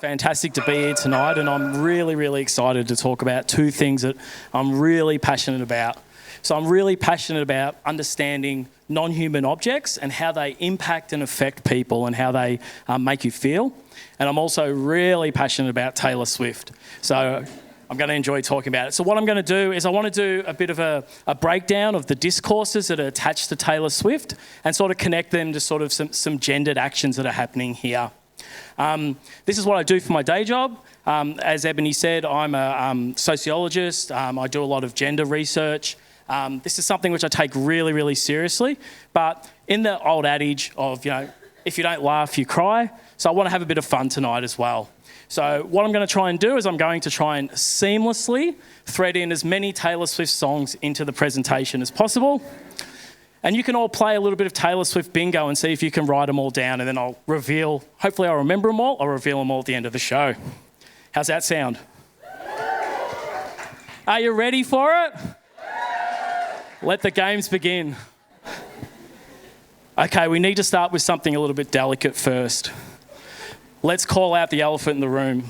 fantastic to be here tonight, and I'm really excited to talk about two things that I'm really passionate about. So I'm really passionate about understanding non-human objects and how they impact and affect people and how they make you feel. And I'm also really passionate about Taylor Swift. So I'm going to enjoy talking about it. So what I'm going to do is I want to do a bit of a breakdown of the discourses that are attached to Taylor Swift and sort of connect them to sort of some gendered actions that are happening here. This is what I do for my day job. As Ebony said, I'm a sociologist. I do a lot of gender research. This is something which I take really seriously. But in the old adage of, if you don't laugh, you cry. So I want to have a bit of fun tonight as well. So what I'm going to try and do is I'm going to try and seamlessly thread in as many Taylor Swift songs into the presentation as possible. And you can all play a little bit of Taylor Swift bingo and see if you can write them all down, and then I'll reveal, hopefully I'll remember them all, I'll reveal them all at the end of the show. How's that sound? Are you ready for it? Let the games begin. Okay, we need to start with something a little bit delicate first. Let's call out the elephant in the room.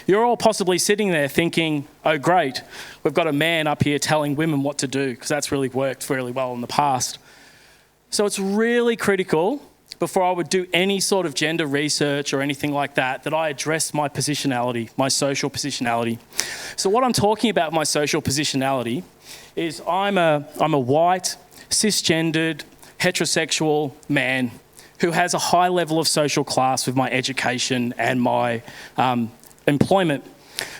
You're all possibly sitting there thinking, oh great, we've got a man up here telling women what to do, because that's really worked really well in the past. So it's really critical, before I would do any sort of gender research or anything like that, that I address my positionality, my social positionality. So what I'm talking about my social positionality is I'm a white, cisgendered, heterosexual man who has a high level of social class with my education and my employment.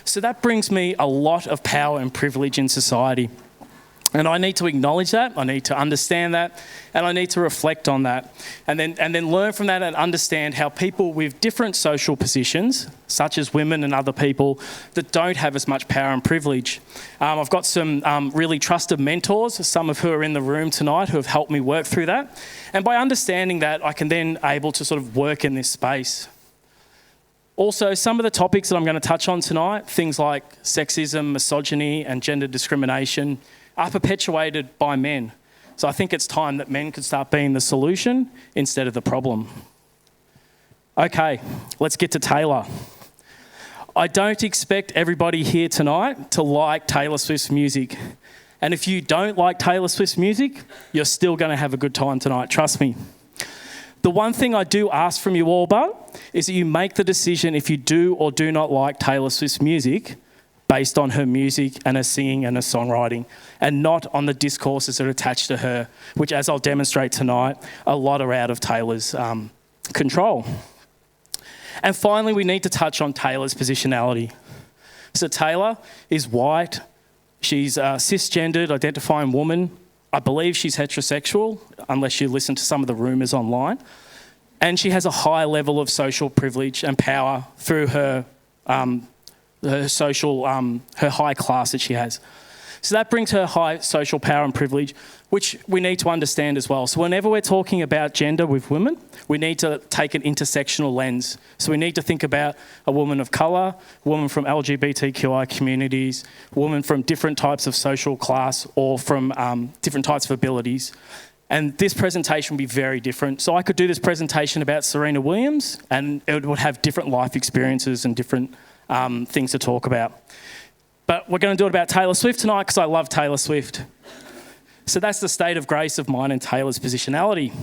So that brings me a lot of power and privilege in society. And I need to acknowledge that, I need to understand that, and I need to reflect on that. And then learn from that and understand how people with different social positions, such as women and other people that don't have as much power and privilege. I've got some really trusted mentors, some of who are in the room tonight, who have helped me work through that. And by understanding that, I can then able to sort of work in this space. Also, some of the topics that I'm going to touch on tonight, things like sexism, misogyny, and gender discrimination, are perpetuated by men. So I think it's time that men could start being the solution instead of the problem. Okay, let's get to Taylor. I don't expect everybody here tonight to like Taylor Swift's music. And if you don't like Taylor Swift's music, you're still going to have a good time tonight, trust me. The one thing I do ask from you all, but, is that you make the decision if you do or do not like Taylor Swift's music based on her music and her singing and her songwriting, and not on the discourses that are attached to her, which, as I'll demonstrate tonight, a lot are out of Taylor's control. And finally, we need to touch on Taylor's positionality. So Taylor is white, she's a cisgendered, identifying woman. I believe she's heterosexual, unless you listen to some of the rumours online. And she has a high level of social privilege and power through her her high class that she has. So that brings her high social power and privilege, which we need to understand as well. So whenever we're talking about gender with women, we need to take an intersectional lens. So we need to think about a woman of colour, a woman from LGBTQI communities, a woman from different types of social class or from different types of abilities. And this presentation will be very different. So I could do this presentation about Serena Williams and it would have different life experiences and different things to talk about. But we're going to do it about Taylor Swift tonight because I love Taylor Swift. So that's the state of grace of mine and Taylor's positionality.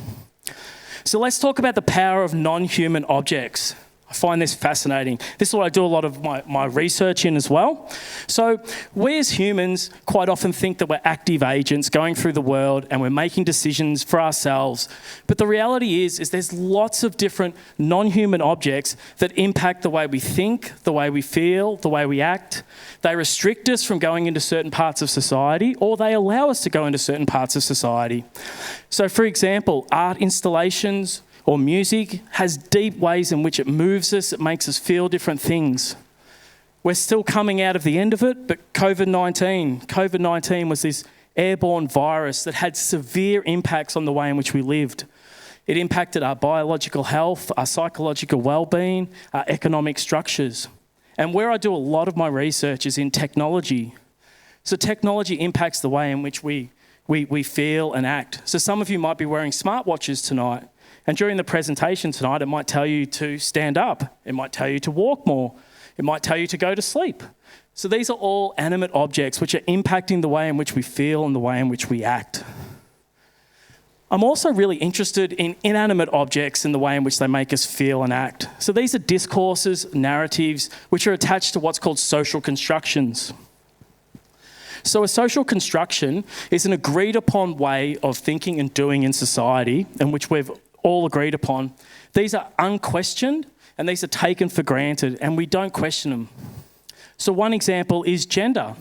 So let's talk about the power of non-human objects. I find this fascinating. This is what I do a lot of my research in as well. So we as humans quite often think that we're active agents going through the world and we're making decisions for ourselves. But the reality is there's lots of different non-human objects that impact the way we think, the way we feel, the way we act. They restrict us from going into certain parts of society, or they allow us to go into certain parts of society. So for example, art installations, or music has deep ways in which it moves us, it makes us feel different things. We're still coming out of the end of it, but COVID-19 was this airborne virus that had severe impacts on the way in which we lived. It impacted our biological health, our psychological well-being, our economic structures. And where I do a lot of my research is in technology. So technology impacts the way in which we feel and act. So some of you might be wearing smartwatches tonight, And during the presentation tonight, it might tell you to stand up. It might tell you to walk more. It might tell you to go to sleep. So these are all animate objects which are impacting the way in which we feel and the way in which we act. I'm also really interested in inanimate objects and the way in which they make us feel and act. So these are discourses, narratives, which are attached to what's called social constructions. So a social construction is an agreed upon way of thinking and doing in society, in which we've all agreed upon. These are unquestioned and these are taken for granted, and we don't question them. So one example is gender.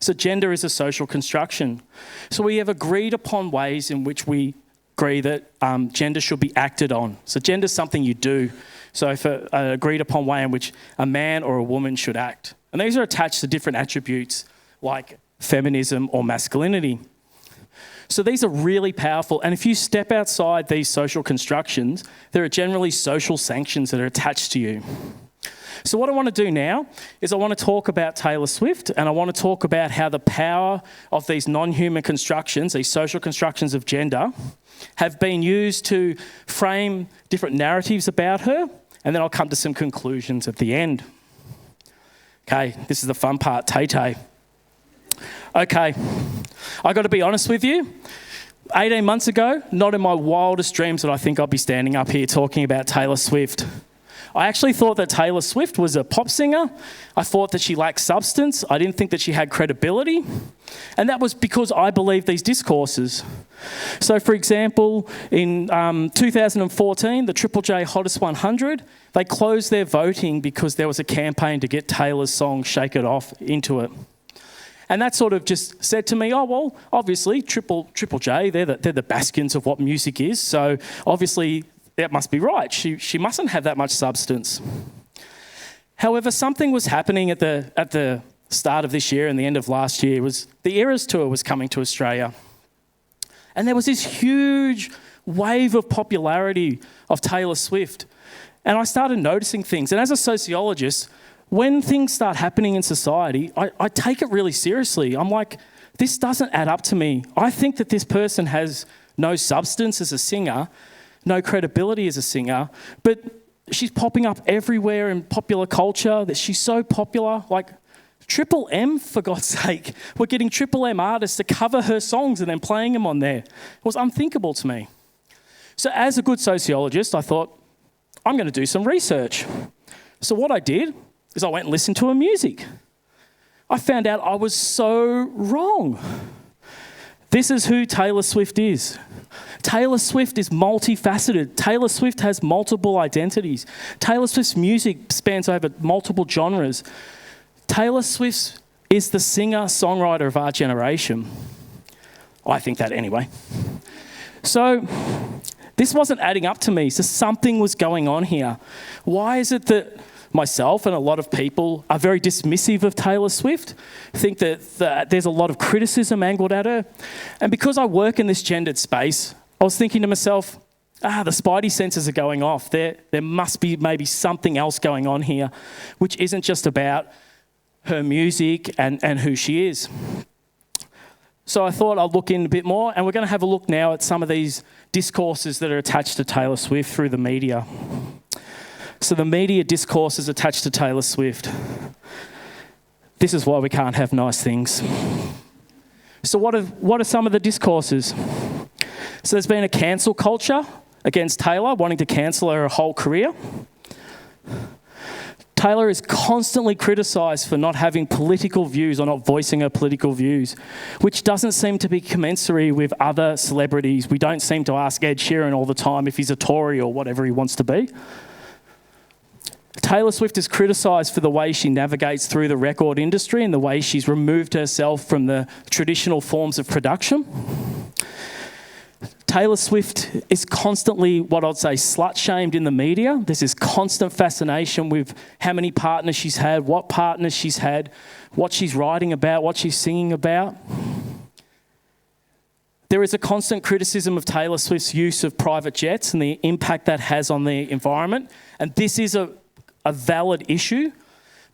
So gender is a social construction. So we have agreed upon ways in which we agree that gender should be acted on. So gender is something you do. So for an agreed upon way in which a man or a woman should act. And these are attached to different attributes like feminism or masculinity. So these are really powerful. And if you step outside these social constructions, there are generally social sanctions that are attached to you. So what I want to do now is I want to talk about Taylor Swift, and I want to talk about how the power of these non-human constructions, these social constructions of gender, have been used to frame different narratives about her, and then I'll come to some conclusions at the end. Okay, this is the fun part, Tay-Tay. Okay, I got to be honest with you. 18 months ago, not in my wildest dreams that I think I'd be standing up here talking about Taylor Swift. I actually thought that Taylor Swift was a pop singer. I thought that she lacked substance. I didn't think that she had credibility. And that was because I believed these discourses. So, for example, in 2014, the Triple J Hottest 100, they closed their voting because there was a campaign to get Taylor's song Shake It Off into it. And that sort of just said to me, oh, well, obviously, Triple J, they're the bastions of what music is. So obviously, that must be right. She mustn't have that much substance. However, something was happening at the start of this year and the end of last year. Was the Eras Tour was coming to Australia. And there was this huge wave of popularity of Taylor Swift. And I started noticing things. And as a sociologist, when things start happening in society, I take it really seriously. I'm like, this doesn't add up to me. I think that this person has no substance as a singer, no credibility as a singer, but she's popping up everywhere in popular culture, that she's so popular. Like Triple M, for God's sake. We're getting Triple M artists to cover her songs and then playing them on there. It was unthinkable to me. So as a good sociologist, I thought, I'm going to do some research. So what I did is I went and listened to her music. I found out I was so wrong. This is who Taylor Swift is. Taylor Swift is multifaceted. Taylor Swift has multiple identities. Taylor Swift's music spans over multiple genres. Taylor Swift is the singer-songwriter of our generation. I think that anyway. So this wasn't adding up to me. So something was going on here. Why is it that myself and a lot of people are very dismissive of Taylor Swift, think that there's a lot of criticism angled at her? And because I work in this gendered space, I was thinking to myself, the spidey senses are going off. There must be maybe something else going on here, which isn't just about her music and who she is. So I thought I'd look in a bit more, and we're going to have a look now at some of these discourses that are attached to Taylor Swift through the media. So the media discourses attached to Taylor Swift. This is why we can't have nice things. So what are some of the discourses? So there's been a cancel culture against Taylor, wanting to cancel her whole career. Taylor is constantly criticised for not having political views or not voicing her political views, which doesn't seem to be commensurate with other celebrities. We don't seem to ask Ed Sheeran all the time if he's a Tory or whatever he wants to be. Taylor Swift is criticised for the way she navigates through the record industry and the way she's removed herself from the traditional forms of production. Taylor Swift is constantly, what I'd say, slut-shamed in the media. There's this constant fascination with how many partners she's had, what partners she's had, what she's writing about, what she's singing about. There is a constant criticism of Taylor Swift's use of private jets and the impact that has on the environment. And this is a valid issue,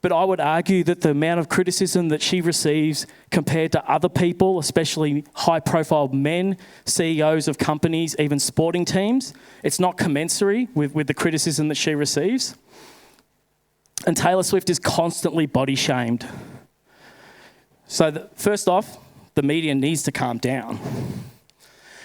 But I would argue that the amount of criticism that she receives compared to other people, especially high-profile men, CEOs of companies, even sporting teams, it's not commensurate with the criticism that she receives. And Taylor Swift is constantly body-shamed. So first off, the media needs to calm down.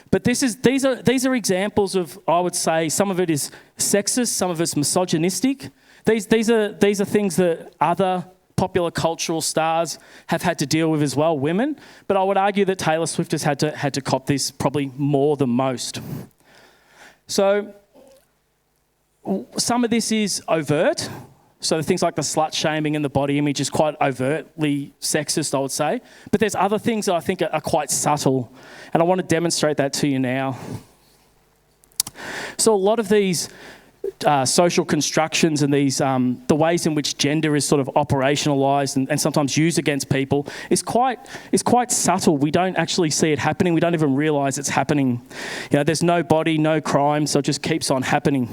But these are examples of, I would say, some of it is sexist, some of it's misogynistic. These are things that other popular cultural stars have had to deal with as well, women. But I would argue that Taylor Swift has had to cop this probably more than most. So some of this is overt. So things like the slut shaming and the body image is quite overtly sexist, I would say. But there's other things that I think are quite subtle. And I want to demonstrate that to you now. So a lot of these social constructions and these the ways in which gender is sort of operationalised and sometimes used against people is quite subtle. We don't actually see it happening. We don't even realise it's happening. There's no body, no crime, so it just keeps on happening.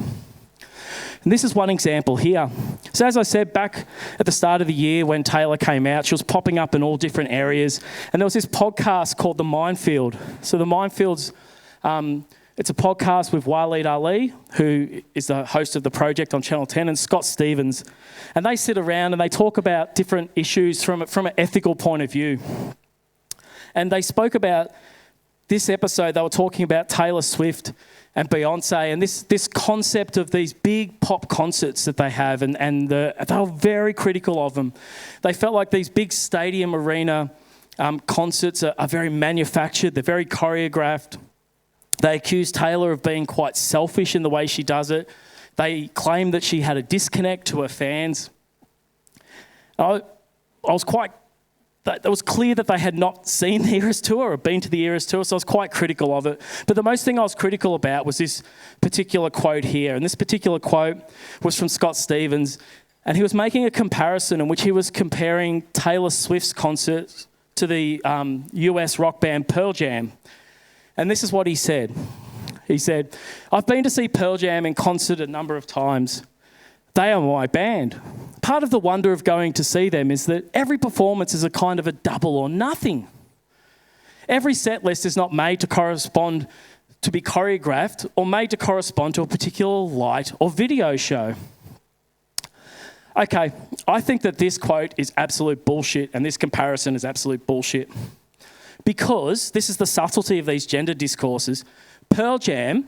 And this is one example here. So as I said, back at the start of the year when Taylor came out, she was popping up in all different areas. And there was this podcast called The Minefield. So The Minefield's it's a podcast with Waleed Ali, who is the host of The Project on Channel 10, and Scott Stevens. And they sit around and they talk about different issues from an ethical point of view. And they spoke about this episode, they were talking about Taylor Swift and Beyonce and this concept of these big pop concerts that they have, and they were very critical of them. They felt like these big stadium arena concerts are very manufactured, they're very choreographed. They accused Taylor of being quite selfish in the way she does it. They claimed that she had a disconnect to her fans. It was clear that they had not seen the Eras Tour or been to the Eras Tour, so I was quite critical of it. But the most thing I was critical about was this particular quote here. And this particular quote was from Scott Stevens, and he was making a comparison in which he was comparing Taylor Swift's concert to the US rock band Pearl Jam. And this is what he said. He said, "I've been to see Pearl Jam in concert a number of times. They are my band. Part of the wonder of going to see them is that every performance is a kind of a double or nothing. Every set list is not made to be choreographed or made to correspond to a particular light or video show." Okay, I think that this quote is absolute bullshit and this comparison is absolute bullshit. Because this is the subtlety of these gender discourses. Pearl Jam,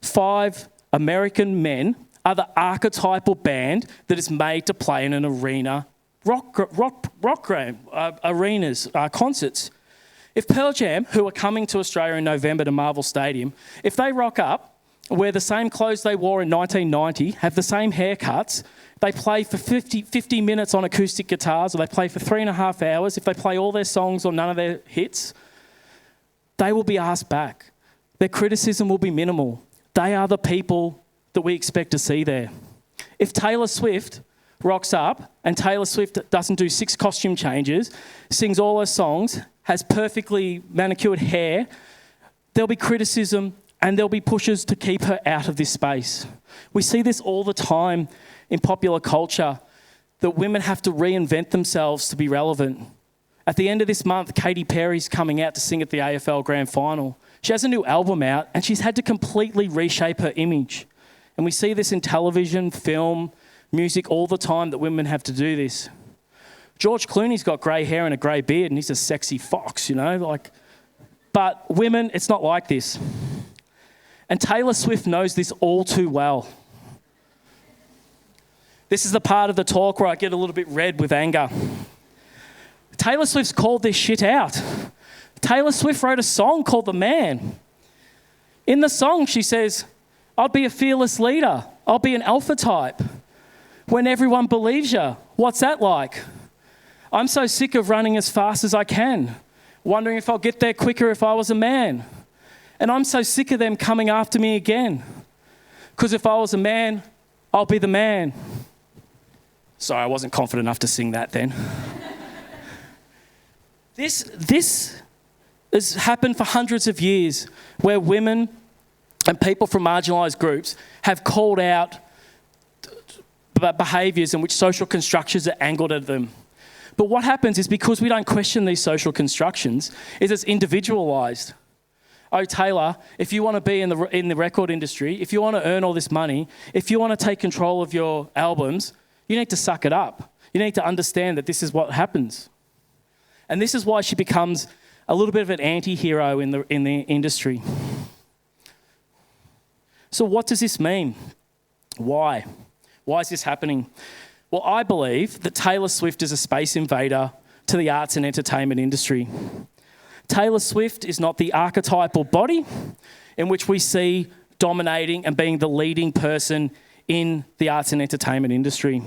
5 American men, are the archetypal band that is made to play in an arena, arenas, concerts. If Pearl Jam, who are coming to Australia in November to Marvel Stadium, if they rock up, wear the same clothes they wore in 1990, have the same haircuts, they play for 50 minutes on acoustic guitars, or they play for 3.5 hours. If they play all their songs or none of their hits, they will be asked back. Their criticism will be minimal. They are the people that we expect to see there. If Taylor Swift rocks up and Taylor Swift doesn't do 6 costume changes, sings all her songs, has perfectly manicured hair, there'll be criticism and there'll be pushes to keep her out of this space. We see this all the time in popular culture, that women have to reinvent themselves to be relevant. At the end of this month, Katy Perry's coming out to sing at the AFL Grand Final. She has a new album out and she's had to completely reshape her image. And we see this in television, film, music all the time, that women have to do this. George Clooney's got grey hair and a grey beard and he's a sexy fox, But women, it's not like this. And Taylor Swift knows this all too well. This is the part of the talk where I get a little bit red with anger. Taylor Swift's called this shit out. Taylor Swift wrote a song called The Man. In the song, she says, "I'll be a fearless leader. I'll be an alpha type. When everyone believes you, what's that like? I'm so sick of running as fast as I can, wondering if I'll get there quicker if I was a man. And I'm so sick of them coming after me again. Because if I was a man, I'll be the man." Sorry, I wasn't confident enough to sing that then. This has happened for hundreds of years, where women and people from marginalised groups have called out behaviours in which social constructions are angled at them. But what happens is because we don't question these social constructions, is it's individualised. Oh, Taylor, if you want to be in the record industry, if you want to earn all this money, if you want to take control of your albums, you need to suck it up. You need to understand that this is what happens. And this is why she becomes a little bit of an anti-hero in the industry. So what does this mean? Why? Why is this happening? Well, I believe that Taylor Swift is a space invader to the arts and entertainment industry. Taylor Swift is not the archetypal body in which we see dominating and being the leading person in the arts and entertainment industry.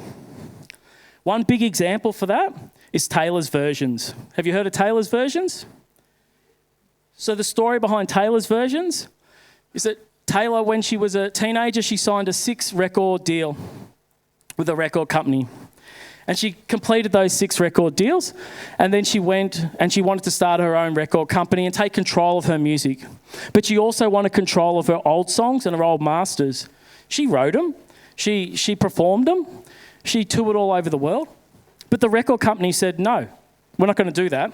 One big example for that is Taylor's versions. Have you heard of Taylor's versions? So the story behind Taylor's versions is that Taylor, when she was a teenager, she signed a 6-record deal with a record company. And she completed those 6 record deals, and then she went and she wanted to start her own record company and take control of her music. But she also wanted control of her old songs and her old masters. She wrote them, she performed them, she toured all over the world. But the record company said, no, we're not going to do that.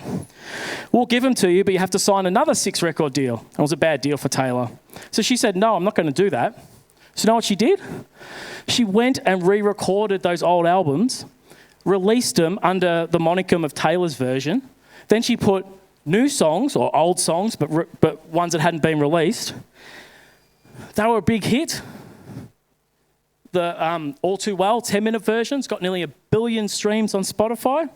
We'll give them to you, but you have to sign another 6-record deal. It was a bad deal for Taylor. So she said, no, I'm not going to do that. So you know what she did? She went and re-recorded those old albums, released them under the monicum of Taylor's version. Then she put new songs, or old songs, but ones that hadn't been released. They were a big hit. The All Too Well 10-minute versions got nearly 1 billion streams on Spotify.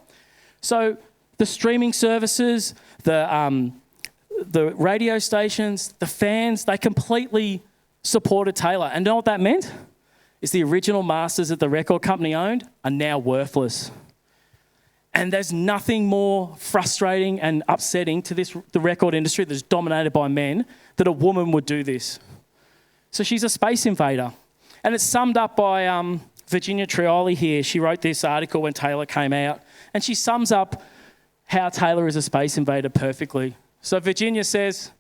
So the streaming services, the radio stations, the fans, they completely supported Taylor. And you know what that meant? Is the original masters that the record company owned are now worthless. And there's nothing more frustrating and upsetting to the record industry that's dominated by men that a woman would do this. So she's a space invader. And it's summed up by Virginia Trioli here. She wrote this article when Taylor came out, and she sums up how Taylor is a space invader perfectly. So Virginia says,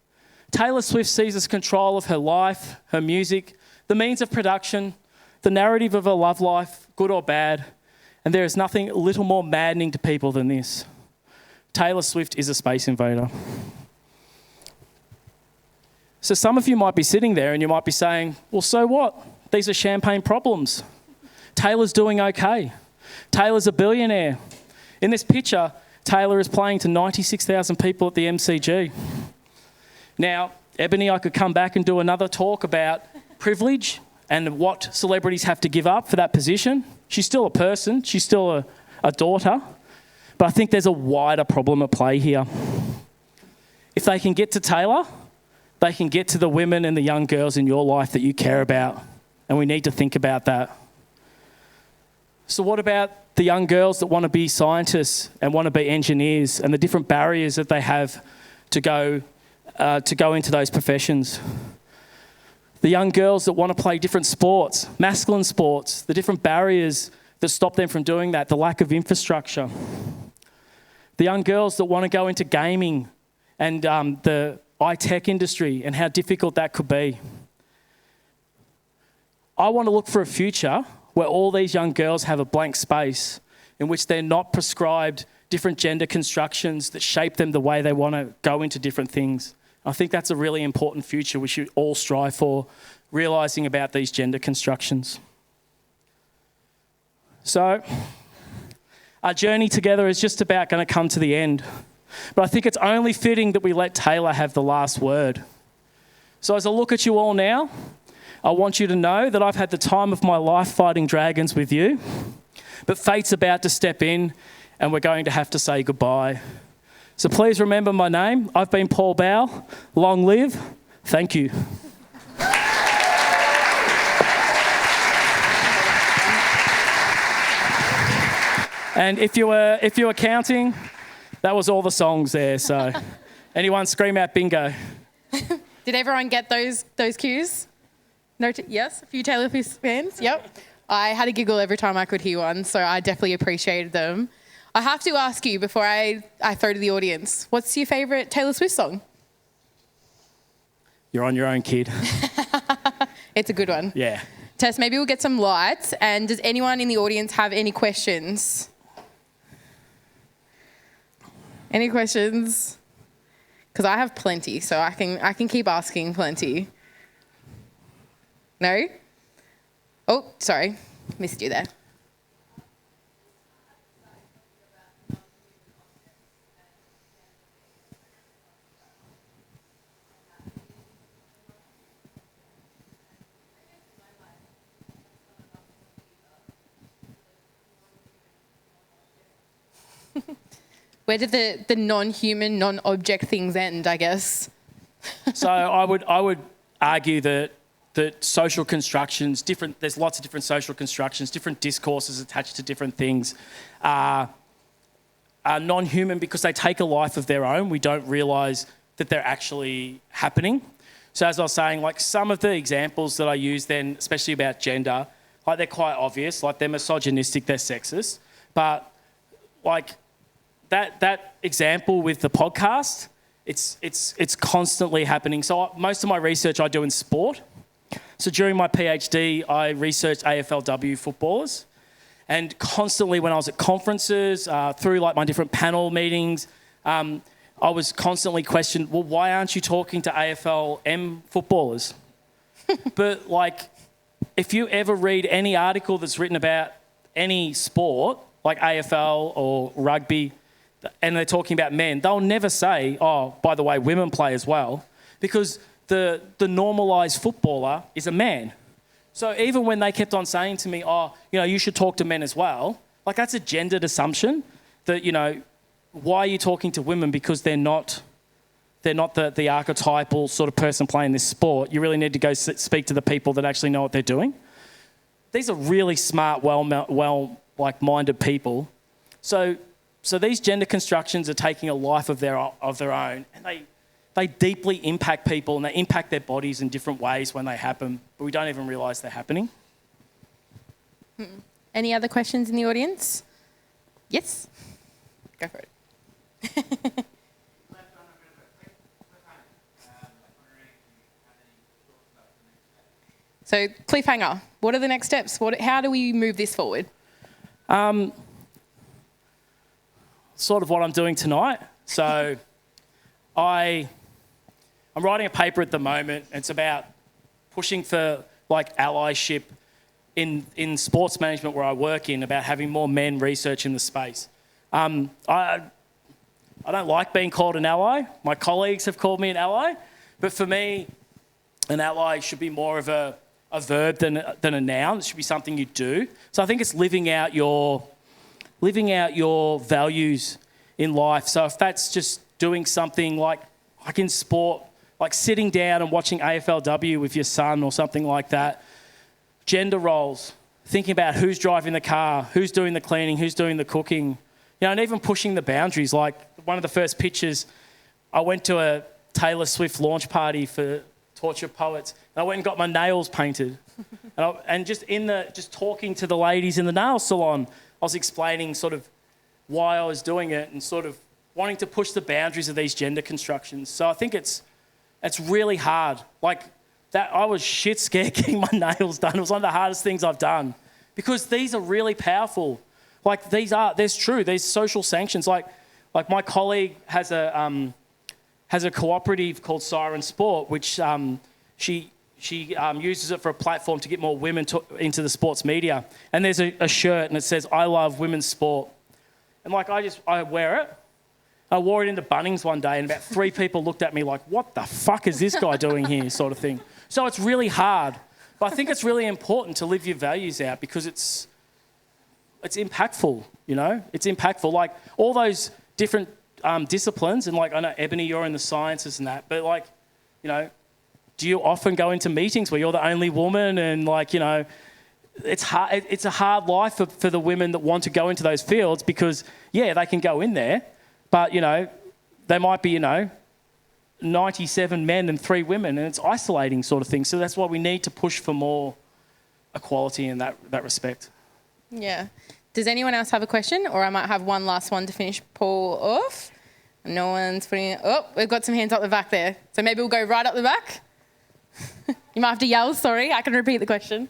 Taylor Swift seizes control of her life, her music, the means of production, the narrative of her love life, good or bad, and there is nothing a little more maddening to people than this. Taylor Swift is a space invader. So some of you might be sitting there and you might be saying, well, so what? These are champagne problems. Taylor's doing okay. Taylor's a billionaire. In this picture, Taylor is playing to 96,000 people at the MCG. Now, Ebony, I could come back and do another talk about privilege and what celebrities have to give up for that position. She's still a person. She's still a daughter. But I think there's a wider problem at play here. If they can get to Taylor, they can get to the women and the young girls in your life that you care about. And we need to think about that. So what about the young girls that want to be scientists and want to be engineers and the different barriers that they have to go into those professions? The young girls that want to play different sports, masculine sports, the different barriers that stop them from doing that, the lack of infrastructure. The young girls that want to go into gaming and the high-tech industry and how difficult that could be. I want to look for a future where all these young girls have a blank space in which they're not prescribed different gender constructions that shape them the way they want to go into different things. I think that's a really important future we should all strive for, realising about these gender constructions. So, our journey together is just about going to come to the end. But I think it's only fitting that we let Taylor have the last word. So as I look at you all now, I want you to know that I've had the time of my life fighting dragons with you, but fate's about to step in and we're going to have to say goodbye. So please remember my name. I've been Paul Bowell. Long live. Thank you. And if you were counting, that was all the songs there. So anyone scream out bingo. Did everyone get those cues? Yes, a few Taylor Swift fans. Yep. I had a giggle every time I could hear one, so I definitely appreciated them. I have to ask you before I throw to the audience, what's your favourite Taylor Swift song? You're on your own, kid. It's a good one. Yeah. Tess, maybe we'll get some lights. And does anyone in the audience have any questions? Any questions? Because I have plenty, so I can keep asking plenty. No? Oh, sorry. Missed you there. Where did the non-human, non-object things end, I guess? So I would argue that social constructions, there's lots of different social constructions, different discourses attached to different things, are non-human because they take a life of their own. We don't realise that they're actually happening. So as I was saying, like some of the examples that I use then, especially about gender, like they're quite obvious, like they're misogynistic, they're sexist, but like that example with the podcast, it's constantly happening. So most of my research I do in sport. So during my PhD, I researched AFLW footballers, and constantly when I was at conferences, through like my different panel meetings, I was constantly questioned, well, why aren't you talking to AFLM footballers? But like, if you ever read any article that's written about any sport, like AFL or rugby, and they're talking about men, they'll never say, oh, by the way, women play as well, because the normalised footballer is a man. So even when they kept on saying to me, oh, you should talk to men as well, like that's a gendered assumption that, why are you talking to women because they're not the archetypal sort of person playing this sport. You really need to go speak to the people that actually know what they're doing. These are really smart, well-minded people. So these gender constructions are taking a life of their own, and they deeply impact people and they impact their bodies in different ways when they happen, but we don't even realise they're happening. Any other questions in the audience? Yes? Go for it. So cliffhanger, what are the next steps? How do we move this forward? Sort of what I'm doing tonight. So I'm writing a paper at the moment. It's about pushing for like allyship in sports management where I work in, about having more men research in the space. I don't like being called an ally. My colleagues have called me an ally, but for me, an ally should be more of a verb than a noun. It should be something you do. So I think it's living out your values in life. So if that's just doing something like in sport, like sitting down and watching AFLW with your son or something like that, gender roles, thinking about who's driving the car, who's doing the cleaning, who's doing the cooking, and even pushing the boundaries. Like one of the first pictures, I went to a Taylor Swift launch party for Torture Poets, and I went and got my nails painted. and just talking to the ladies in the nail salon, I was explaining sort of why I was doing it and sort of wanting to push the boundaries of these gender constructions. So I think it's really hard. Like that, I was shit scared getting my nails done. It was one of the hardest things I've done because these are really powerful. Like there's social sanctions. Like my colleague has a cooperative called Siren Sport, which she uses it for a platform to get more women into the sports media. And there's a shirt and it says, "I love women's sport." And like I wear it. I wore it into Bunnings one day and about 3 people looked at me like, "What the fuck is this guy doing here?" sort of thing. So it's really hard. But I think it's really important to live your values out because it's impactful, It's impactful. Like all those different disciplines, and like I know, Ebony, you're in the sciences and that, but like, do you often go into meetings where you're the only woman and like, it's hard. It's a hard life for the women that want to go into those fields because, yeah, they can go in there, but, they might be, 97 men and 3 women, and it's isolating sort of thing. So that's why we need to push for more equality in that respect. Yeah. Does anyone else have a question? Or I might have one last one to finish Paul off. No one's putting it. Oh, we've got some hands up the back there. So maybe we'll go right up the back. You might have to yell, sorry. I can repeat the question.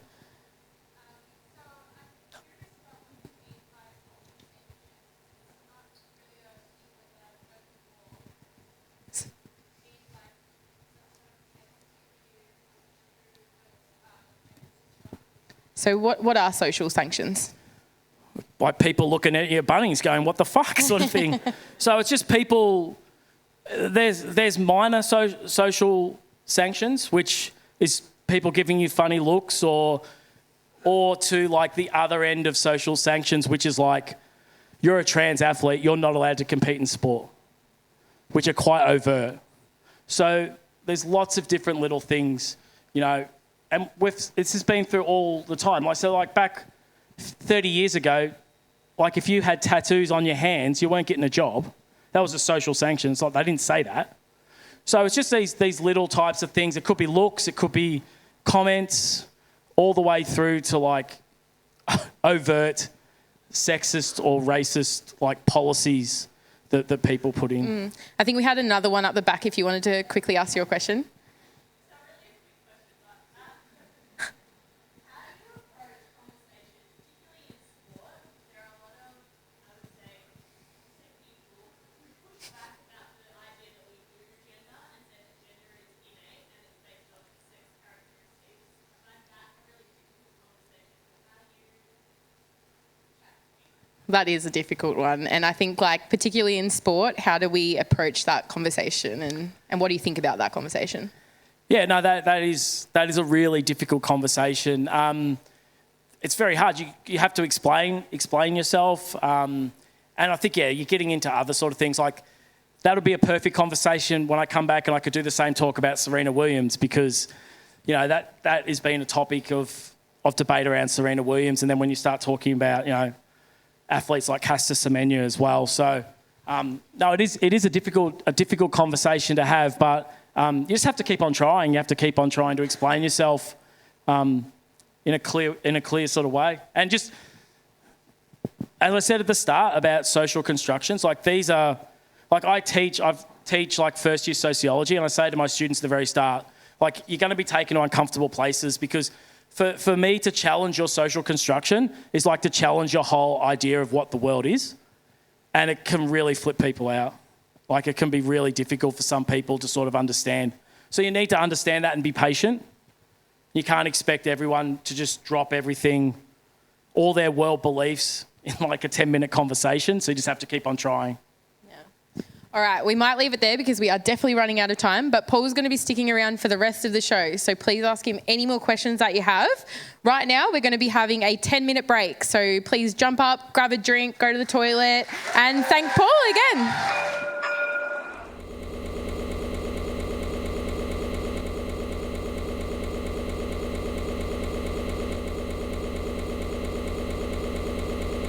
So what are social sanctions? Like people looking at your Bunnings going, what the fuck, sort of thing. So it's just people, there's minor social sanctions, which is people giving you funny looks, or to like the other end of social sanctions, which is like, you're a trans athlete, you're not allowed to compete in sport, which are quite overt. So there's lots of different little things, you know, and this has been through all the time. Like back 30 years ago, like if you had tattoos on your hands, you weren't getting a job. That was a social sanction. It's like they didn't say that. So it's just these little types of things. It could be looks, it could be comments, all the way through to like overt sexist or racist like policies that people put in. I think we had another one up the back if you wanted to quickly ask your question. That is a difficult one. And I think, like, particularly in sport, how do we approach that conversation, and what do you think about that conversation? Yeah, no, that is a really difficult conversation. It's very hard. You have to explain yourself. And I think, yeah, you're getting into other sort of things. Like, that'll be a perfect conversation when I come back and I could do the same talk about Serena Williams, because, you know, that has been a topic of debate around Serena Williams. And then when you start talking about, you know, athletes like Caster Semenya as well. So, no, it is a difficult conversation to have, but you just have to keep on trying. You have to keep on trying to explain yourself in a clear sort of way. And just, as I said at the start about social constructions, like these are, like I teach like first year sociology, and I say to my students at the very start, like, you're going to be taken to uncomfortable places, because for me to challenge your social construction is like to challenge your whole idea of what the world is. And it can really flip people out. Like, it can be really difficult for some people to sort of understand. So you need to understand that and be patient. You can't expect everyone to just drop everything, all their world beliefs in like a 10-minute conversation. So you just have to keep on trying. All right, we might leave it there because we are definitely running out of time, but Paul's going to be sticking around for the rest of the show, so please ask him any more questions that you have. Right now, we're going to be having a 10-minute break, so please jump up, grab a drink, go to the toilet, and thank Paul again.